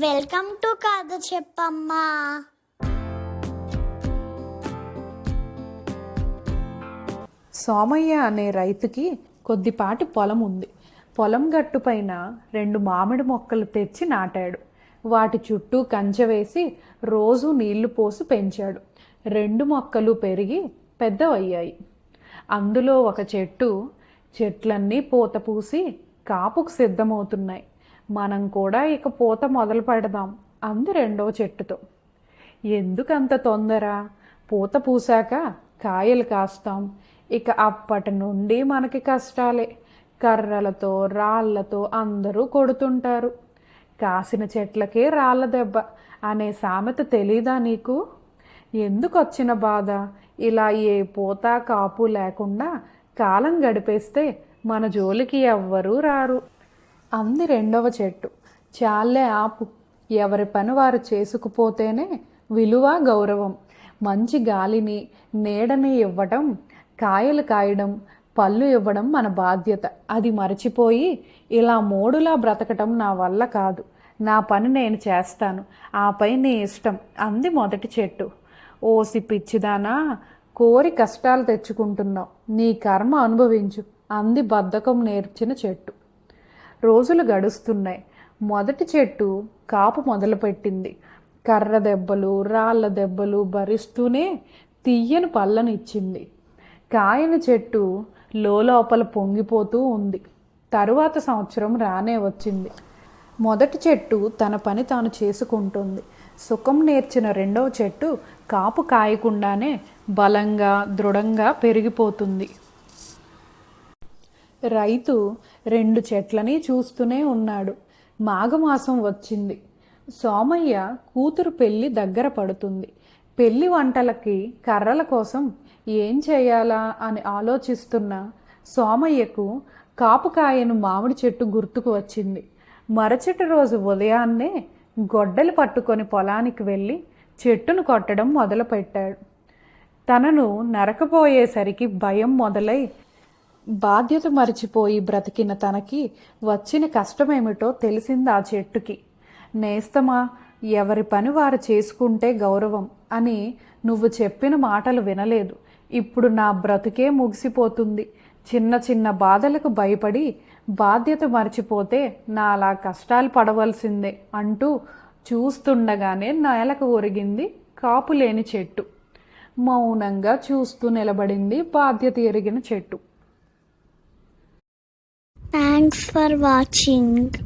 Welcome to కథ చెప్పమ్మా. సోమయ్య అనే రైతుకి కొద్దిపాటి పొలం ఉంది. పొలం గట్టు పైన 2 మామిడి మొక్కలు తెచ్చి నాటాడు. వాటి చుట్టూ కంచె వేసి రోజు నీళ్లు పోసి పెంచాడు. 2 మొక్కలు పెరిగి పెద్దవయ్యాయి. అందులో ఒక చెట్లన్నీ పూత పూసి కాపుకు సిద్ధమవుతున్నాయి. మనం కూడా ఇక పూత మొదలు పెడదాం అంది రెండవ చెట్టుతో. ఎందుకంత తొందర? పూత పూసాక కాయలు కాస్తాం. ఇక అప్పటి నుండి మనకి కష్టాలే. కర్రలతో రాళ్లతో అందరూ కొడుతుంటారు. కాసిన చెట్లకే రాళ్ళ దెబ్బ అనే సామెత తెలీదా నీకు? ఎందుకొచ్చిన బాధ? ఇలా ఏ పూత కాపు లేకుండా కాలం గడిపేస్తే మన జోలికి ఎవ్వరూ రారు అంది రెండవ చెట్టు. చాలే ఆపు. ఎవరి పని వారు చేసుకుపోతేనే విలువ, గౌరవం. మంచి గాలిని నీడని ఇవ్వడం, కాయలు కాయడం, పళ్ళు ఇవ్వడం మన బాధ్యత. అది మరచిపోయి ఇలా మోడులా బ్రతకటం నా వల్ల కాదు. నా పని నేను చేస్తాను, ఆపై నీ ఇష్టం అంది మొదటి చెట్టు. ఓసి పిచ్చిదానా, కోరి కష్టాలు తెచ్చుకుంటున్నావు. నీ కర్మ అనుభవించు అంది బద్ధకం నేర్చిన చెట్టు. రోజులు గడుస్తున్నాయి. మొదటి చెట్టు కాపు మొదలుపెట్టింది. కర్ర దెబ్బలు, రాళ్ళ దెబ్బలు భరిస్తూనే తీయని పళ్ళనిచ్చింది. కాయని చెట్టు లోపల పొంగిపోతూ ఉంది. తరువాత సంవత్సరం రానే వచ్చింది. మొదటి చెట్టు తన పని తాను చేసుకుంటుంది. సుఖం నేర్చిన రెండవ చెట్టు కాపు కాయకుండానే బలంగా, దృఢంగా పెరిగిపోతుంది. రైతు 2 చెట్లని చూస్తూనే ఉన్నాడు. మాఘమాసం వచ్చింది. సోమయ్య కూతురు పెళ్లి దగ్గర పడుతుంది. పెళ్లి వంటలకి కర్రల కోసం ఏం చేయాలా అని ఆలోచిస్తున్న సోమయ్యకు కాపుకాయను మామిడి చెట్టు గుర్తుకు వచ్చింది. మరుసటి రోజు ఉదయాన్నే గొడ్డలి పట్టుకొని పొలానికి వెళ్ళి చెట్టును కొట్టడం మొదలుపెట్టాడు. తనను నరకపోయేసరికి భయం మొదలై బాధ్యత మరిచిపోయి బ్రతికిన తనకి వచ్చిన కష్టమేమిటో తెలిసింది ఆ చెట్టుకి. నేస్తమా, ఎవరి పని వారు చేసుకుంటే గౌరవం అని నువ్వు చెప్పిన మాటలు వినలేదు. ఇప్పుడు నా బ్రతుకే ముగిసిపోతుంది. చిన్న చిన్న బాధలకు భయపడి బాధ్యత మర్చిపోతే నా అలా కష్టాలు పడవలసిందే అంటూ చూస్తుండగానే నేలకు ఒరిగింది కాపు లేని చెట్టు. మౌనంగా చూస్తూ నిలబడింది బాధ్యత ఎరిగిన చెట్టు. Thanks for watching.